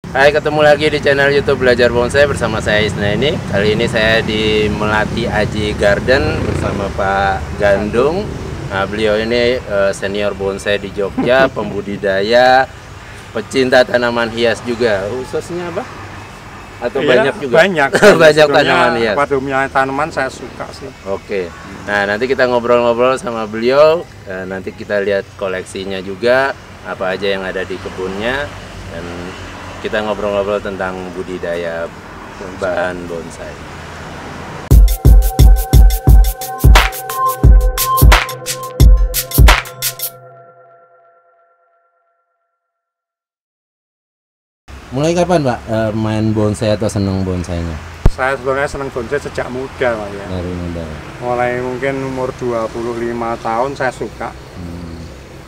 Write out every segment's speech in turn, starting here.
Hai, ketemu lagi di channel YouTube Belajar Bonsai bersama saya Isna ini. Kali ini saya di Melati Aji Garden bersama Pak Gandung. Nah, beliau ini senior bonsai di Jogja, pembudidaya, pecinta tanaman hias juga. Khususnya apa? Atau banyak juga? Banyak. Banyak tanaman hias. Pada umumnya tanaman saya suka sih. Oke. Nah, nanti kita ngobrol-ngobrol sama beliau. Nanti kita lihat koleksinya juga, apa aja yang ada di kebunnya, dan kita ngobrol-ngobrol tentang budidaya bahan bonsai. Mulai kapan Pak main bonsai atau seneng bonsainya? Saya sebenarnya senang bonsai sejak muda Pak ya. Dari muda. Mulai mungkin umur 25 tahun saya suka.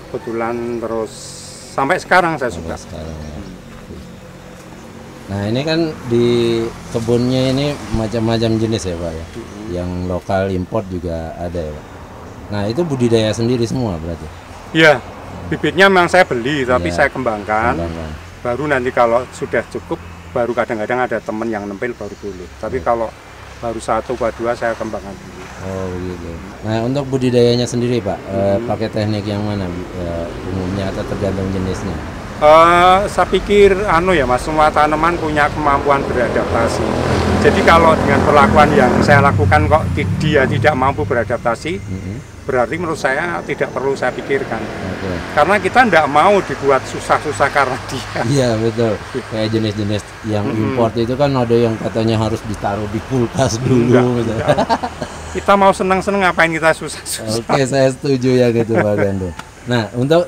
Kebetulan terus sampai sekarang saya suka. Sekarang, ya. Nah, ini kan di kebunnya ini macam-macam jenis ya Pak ya. Yang lokal import juga ada ya Pak. Nah, itu budidaya sendiri semua berarti? Iya, bibitnya memang saya beli tapi Ya, saya kembangkan. Baru nanti kalau sudah cukup, baru kadang-kadang ada teman yang nempel baru boleh. Tapi kalau baru 1 atau 2 saya kembangkan dulu. Oh gitu. Nah, untuk budidayanya sendiri Pak, pakai teknik yang mana umumnya atau tergantung jenisnya? Saya pikir Mas, semua tanaman punya kemampuan beradaptasi. Jadi kalau dengan perlakuan yang saya lakukan kok dia tidak mampu beradaptasi, berarti menurut saya tidak perlu saya pikirkan. Karena kita tidak mau dibuat susah-susah karena dia. Iya betul. Kayak jenis-jenis yang import itu kan ada yang katanya harus ditaruh di kulkas dulu. Kita mau senang-senang, ngapain kita susah-susah. Oke, saya setuju ya gitu Pak Gandung. Nah, untuk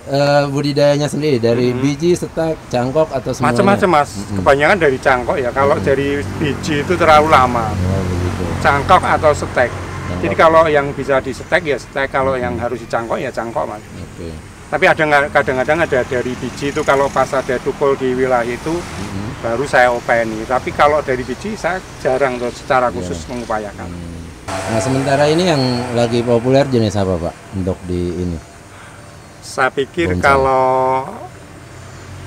budidayanya sendiri dari biji, stek, cangkok atau semuanya? Macam-macam Mas. Kebanyakan dari cangkok ya. Kalau dari biji itu terlalu lama. Oh, begitu. Cangkok atau stek. Jadi kalau yang bisa di stek ya stek, kalau yang harus dicangkok ya cangkok Mas. Oke. Tapi kadang-kadang ada dari biji itu, kalau pas ada tukul di wilayah itu baru saya openi. Tapi kalau dari biji saya jarang tuh secara khusus mengupayakan. Nah, sementara ini yang lagi populer jenis apa Pak untuk di ini? Saya pikir bonsai. Kalau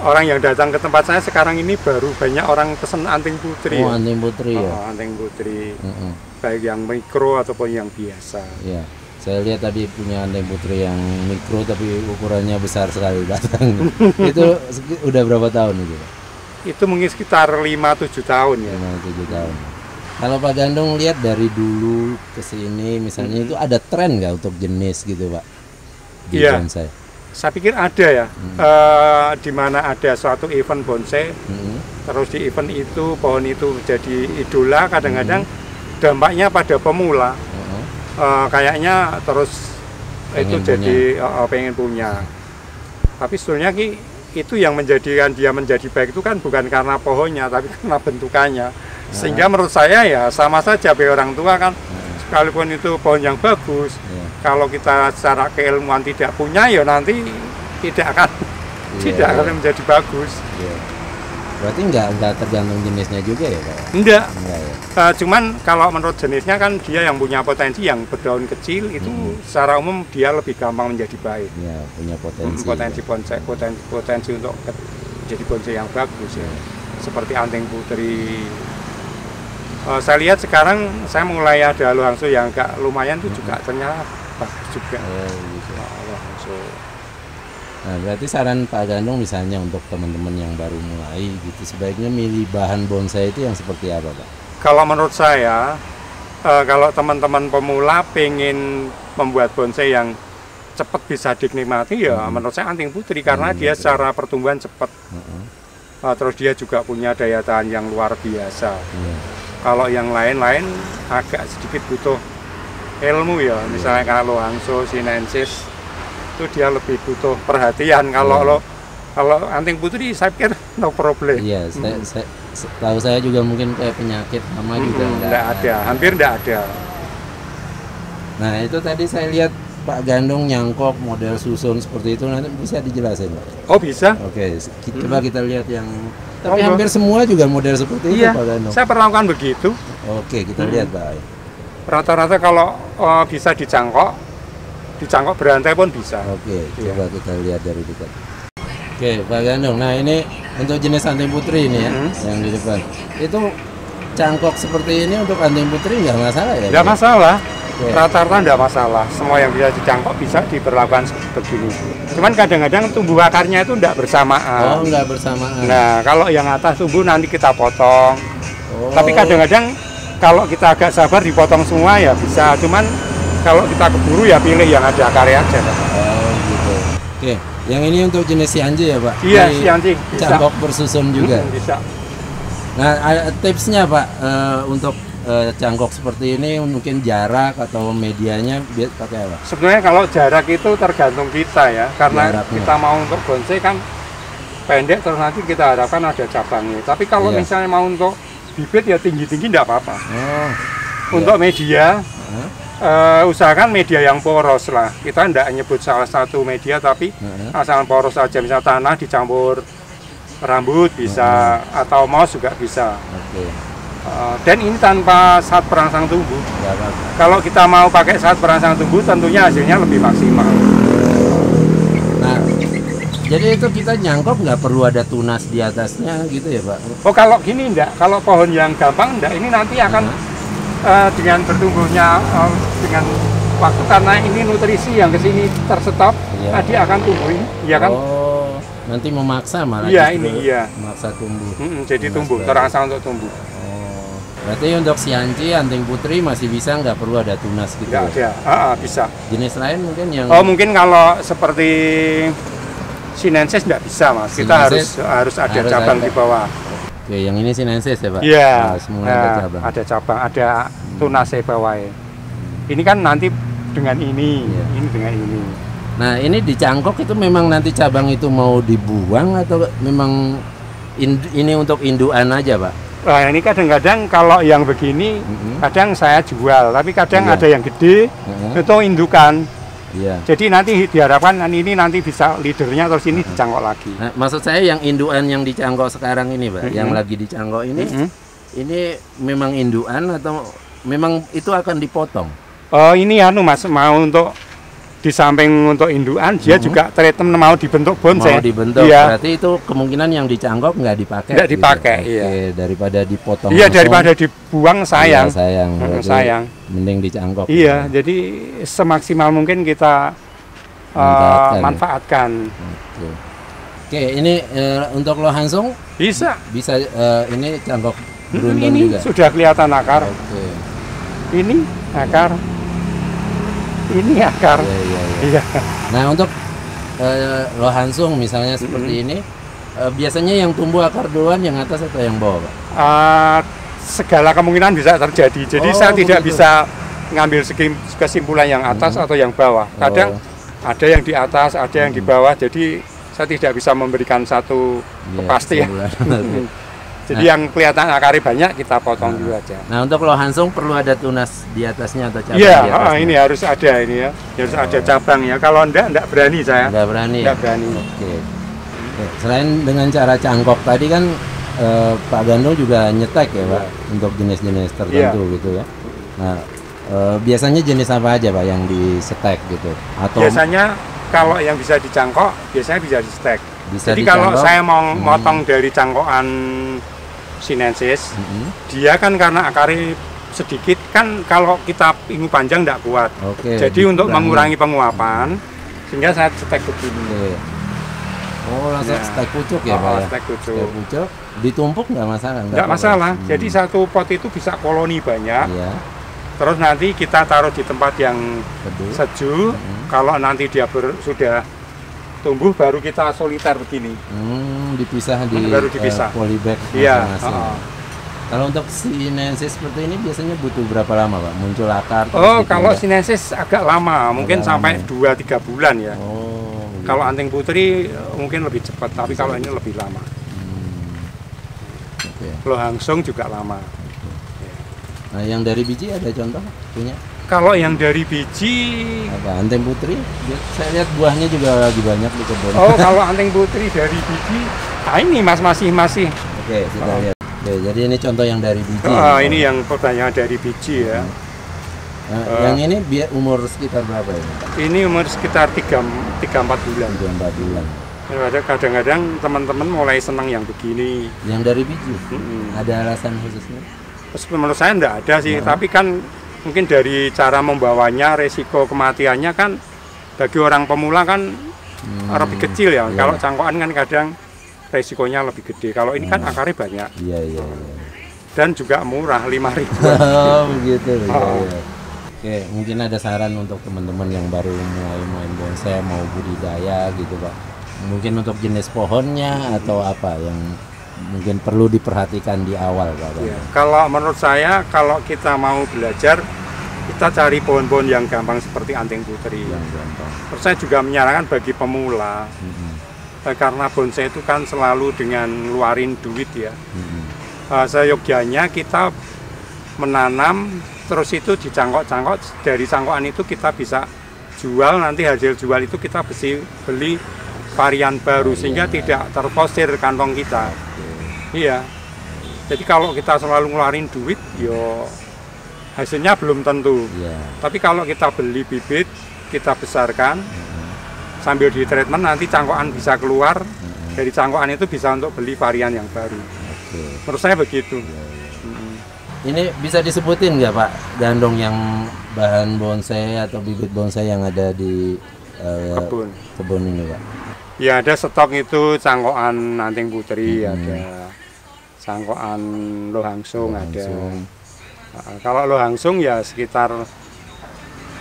orang yang datang ke tempat saya sekarang ini baru banyak orang pesen anting putri. Oh, anting putri ya. Anting putri. Baik yang mikro ataupun yang biasa. Iya. Saya lihat tadi punya anting putri yang mikro tapi ukurannya besar sekali datang. Itu udah berapa tahun itu Pak? Itu mungkin sekitar 5-7 tahun ya. 5-7 tahun. Kalau Pak Gandung lihat dari dulu ke sini misalnya itu ada tren nggak untuk jenis gitu Pak? Di bonsai. Saya pikir ada ya. Di mana ada suatu event bonsai, terus di event itu pohon itu jadi idola, kadang-kadang dampaknya pada pemula. Kayaknya terus pengen itu jadi pengen punya. Tapi sebetulnya itu yang menjadikan dia menjadi baik itu kan bukan karena pohonnya, tapi karena bentukannya. Sehingga menurut saya ya sama saja bagi orang tua kan, sekalipun itu pohon yang bagus, kalau kita secara keilmuan tidak punya ya nanti tidak akan menjadi bagus. Berarti nggak tergantung jenisnya juga ya Pak? Enggak ya? Cuman kalau menurut jenisnya kan dia yang punya potensi, yang berdaun kecil itu secara umum dia lebih gampang menjadi baik. Ya, punya potensi. Potensi untuk jadi bonsai yang bagus ya. Seperti anting putri. Saya lihat sekarang saya mulai ada lohangso yang agak lumayan tuh juga ternyata bagus juga. Lohangso. Nah, berarti saran Pak Gandung misalnya untuk teman-teman yang baru mulai gitu, sebaiknya milih bahan bonsai itu yang seperti apa Pak? Kalau menurut saya, kalau teman-teman pemula pengen membuat bonsai yang cepat bisa dinikmati ya menurut saya anting putri, karena dia secara pertumbuhan cepat. Terus dia juga punya daya tahan yang luar biasa. Kalau yang lain-lain agak sedikit butuh ilmu ya, misalnya kalau lohangso, sinensis itu dia lebih butuh perhatian. Kalau anting putri saya pikir no problem. Iya, tahu saya juga mungkin kayak penyakit hama juga enggak ada, hampir enggak ada. Nah, itu tadi saya lihat Pak Gandung nyangkok model susun seperti itu, nanti bisa dijelasin Pak? Oh bisa. Oke, coba kita lihat yang tapi hampir semua juga model seperti itu Pak Gandung. Saya pernah lakukan begitu. Oke, kita lihat Pak. Rata-rata kalau bisa dicangkok berantai pun bisa. Oke, coba kita lihat dari dekat. Oke, Pak Gandung. Nah, ini untuk jenis anting putri ini ya, yang di depan. Itu cangkok seperti ini untuk anting putri nggak masalah ya? Nggak masalah. Rata-rata nggak masalah. Semua yang bisa dicangkok bisa diperlakukan begini. Cuman kadang-kadang tumbuh akarnya itu nggak bersamaan. Oh, nggak bersamaan. Nah, kalau yang atas tumbuh nanti kita potong. Oh. Tapi kadang-kadang kalau kita agak sabar dipotong semua ya bisa. Cuman kalau kita keburu ya pilih yang ada akarnya aja. Oh, gitu. Oke, yang ini untuk jenis Sianji ya, Pak? Iya, Sianji. Cangkok bersusun juga. Bisa. Nah, ada tipsnya Pak untuk cangkok seperti ini, mungkin jarak atau medianya pakai apa? Sebenarnya kalau jarak itu tergantung kita ya, karena jaraknya. Kita mau untuk bonsai kan pendek terus nanti kita harapkan ada cabangnya. Tapi kalau misalnya mau untuk bibit ya tinggi-tinggi tidak apa-apa. Oh, untuk media, usahakan media yang poros lah. Kita tidak nyebut salah satu media, tapi asal poros saja. Misal tanah dicampur rambut bisa, atau mouse juga bisa. Dan ini tanpa saat perangsang tumbuh. Kalau kita mau pakai saat perangsang tumbuh, tentunya hasilnya lebih maksimal. Nah, jadi itu kita nyangkok nggak perlu ada tunas di atasnya gitu ya, Pak? Oh, kalau gini enggak. Kalau pohon yang gampang enggak, ini nanti akan dengan bertumbuhnya dengan waktu, karena ini nutrisi yang ke sini terstop, tadi akan tumbuh ini, ya kan? Oh, nanti memaksa malah. Iya, ini iya. Memaksa tumbuh. Jadi tumbuh, terangsang untuk tumbuh. Berarti untuk Sianji, anting putri masih bisa, nggak perlu ada tunas gitu? Nggak ada, bisa. Jenis lain mungkin yang... Oh, mungkin kalau seperti Sinensis nggak bisa, Mas. Kita harus ada cabang di bawah. Oke, yang ini Sinensis ya, Pak? Iya, ada cabang. Ada cabang, ada tunas di bawah. Ini kan nanti dengan ini dengan ini. Nah, ini di cangkok itu memang nanti cabang itu mau dibuang atau memang ini untuk indukan aja, Pak? Nah, ini kadang-kadang kalau yang begini kadang saya jual, tapi kadang ada yang gede itu indukan. Jadi nanti diharapkan ini nanti bisa leadernya, terus ini dicangkok lagi. Nah, maksud saya yang indukan yang dicangkok sekarang ini, Pak, yang lagi dicangkok ini memang indukan atau memang itu akan dipotong? Oh, ini Mas, mau untuk di samping untuk indukan, dia juga treatment mau dibentuk bonsai. Mau dibentuk, berarti itu kemungkinan yang dicangkok nggak dipakai. Nggak dipakai, gitu. Oke, daripada dipotong. Iya, daripada dibuang sayang. Sayang. Sayang. Mending dicangkok. Iya, jadi semaksimal mungkin kita manfaatkan. Oke, ini untuk lohansung bisa ini cangkok beruntung ini juga. Sudah kelihatan akar. Ini akar. Ini akar. Iya. Nah, untuk lohansung misalnya seperti ini, biasanya yang tumbuh akar duluan yang atas atau yang bawah, Pak? Segala kemungkinan bisa terjadi. Jadi saya tidak bisa ngambil kesimpulan yang atas atau yang bawah. Kadang ada yang di atas, ada yang di bawah. Jadi saya tidak bisa memberikan satu kepastian. Jadi yang kelihatan akarnya banyak kita potong dulu aja. Nah, untuk lohansung perlu ada tunas di atasnya atau cabang? Iya, ini harus ada ini ya. Harus ada cabang ya. Kalau enggak berani saya. Enggak berani. Enggak berani. Oke. Selain dengan cara cangkok tadi kan Pak Gandung juga nyetek ya, Pak, untuk jenis-jenis tertentu gitu ya. Nah, biasanya jenis apa aja, Pak, yang di setek gitu? Atau biasanya kalau yang bisa dicangkok, biasanya bisa di setek. Jadi dicangkok, kalau saya mau motong dari cangkokan Sinensis, dia kan karena akarnya sedikit kan, kalau kita ingin panjang tidak kuat. Jadi untuk mengurangi penguapan, sehingga saya setek begini. Oh, langsung setek pucuk ya, Pak? Setek pucuk. Setek pucuk, ditumpuk nggak masalah? Nggak masalah. Jadi satu pot itu bisa koloni banyak. Terus nanti kita taruh di tempat yang sejuk. Kalau nanti dia sudah tumbuh, baru kita soliter begini. Dipisah baru dipisah. Polybag masing-masing. Kalau untuk Sinensis seperti ini biasanya butuh berapa lama, Pak? Muncul akar? Kalau Sinensis agak lama, mungkin sampai 2-3 bulan ya. Kalau anting putri mungkin lebih cepat, tapi kalau ini lebih lama. Lohansung juga lama. Nah, yang dari biji ada contoh punya? Kalau yang dari biji apa? Anting putri? Saya lihat buahnya juga lagi banyak di kebun. Kalau anting putri dari biji, ini masih. Oke, kita lihat. Oke, jadi ini contoh yang dari biji. Ini yang pertanyaan dari biji ya. Nah, yang ini umur sekitar berapa ini? Ini umur sekitar 3-4 bulan. 3-4 bulan. Kadang-kadang teman-teman mulai senang yang begini. Yang dari biji? Ada alasan khususnya? Menurut saya enggak ada sih, tapi kan mungkin dari cara membawanya, resiko kematiannya kan bagi orang pemula kan lebih kecil ya. Kalau cangkokan kan kadang resikonya lebih gede. Kalau ini kan akarnya banyak. Iya. Dan juga murah, 5.000. Oh, begitu. Iya. Oke, mungkin ada saran untuk teman-teman yang baru mulai main bonsai, mau budidaya gitu Pak. Mungkin untuk jenis pohonnya atau apa yang mungkin perlu diperhatikan di awal Pak? Ya, kalau menurut saya, kalau kita mau belajar, kita cari pohon-pohon yang gampang seperti anting putri. Terus saya juga menyarankan bagi pemula, karena bonsai itu kan selalu dengan ngeluarin duit ya. Seyogyanya kita menanam, terus itu dicangkok-cangkok, dari cangkokan itu kita bisa jual, nanti hasil jual itu kita beli varian baru sehingga tidak terforsir kantong kita. Iya. Jadi kalau kita selalu ngeluarin duit, yo hasilnya belum tentu. Tapi kalau kita beli bibit, kita besarkan, sambil di treatment nanti cangkokan bisa keluar. Dari cangkokan itu bisa untuk beli varian yang baru. Menurut saya begitu. Ini bisa disebutin nggak Pak, gandong yang bahan bonsai atau bibit bonsai yang ada di kebun ini Pak? Ya ada stok itu cangkokan anting putri, ada cangkokan lohangsung, ada. Kalau lohangsung ya sekitar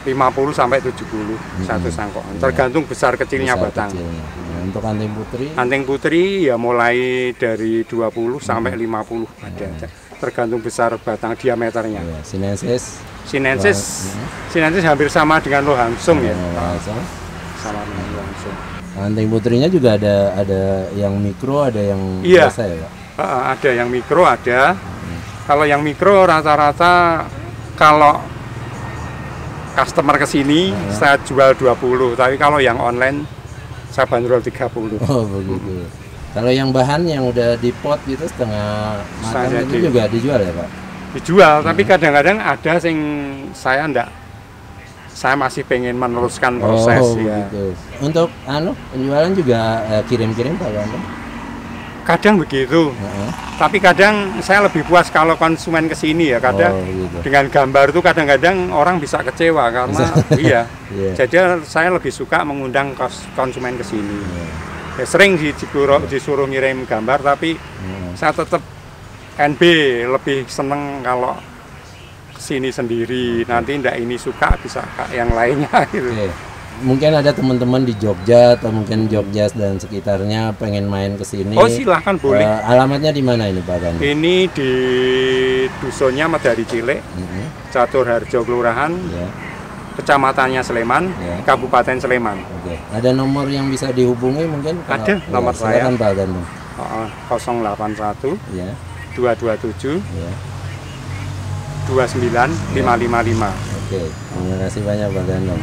50 sampai 70 satu cangkokan, tergantung besar kecilnya batang. Untuk anting putri? Anting putri ya mulai dari 20 sampai 50 ada, tergantung besar batang diameternya. Sinensis? Sinensis hampir sama dengan lohangsung ya. Sama dengan lohangsung. Anting putrinya juga ada yang mikro, ada yang biasa ya Pak? Ada yang mikro, ada. Kalau yang mikro rata-rata kalau customer kesini saya jual 20, tapi kalau yang online saya bandrol 30. Oh begitu. Kalau yang bahan yang udah di pot gitu setengah matang itu juga dijual ya Pak? Dijual, tapi kadang-kadang ada yang saya masih pengen meneruskan proses ya. Begitu. Untuk penjualan juga kirim-kirim Pak Gandong? Kadang begitu. Tapi kadang saya lebih puas kalau konsumen kesini ya. Kadang dengan gambar itu kadang-kadang orang bisa kecewa karena Jadi saya lebih suka mengundang konsumen kesini. Ya, sering disuruh ngirim gambar, tapi saya tetap NB lebih seneng kalau sini sendiri, nanti ndak ini suka bisa yang lainnya gitu. Mungkin ada teman-teman di Jogja atau mungkin Jogja dan sekitarnya pengen main ke sini. Oh silahkan boleh. Alamatnya di mana ini Pak Gandong? Ini di dusunnya Medari Cilik, Catur Harjo Kelurahan, kecamatannya Sleman, Kabupaten Sleman. Ada nomor yang bisa dihubungi mungkin? Ada nomor saya. Pak Gandong. 081 227 29 555. Oke, terima kasih banyak Pak Gandong.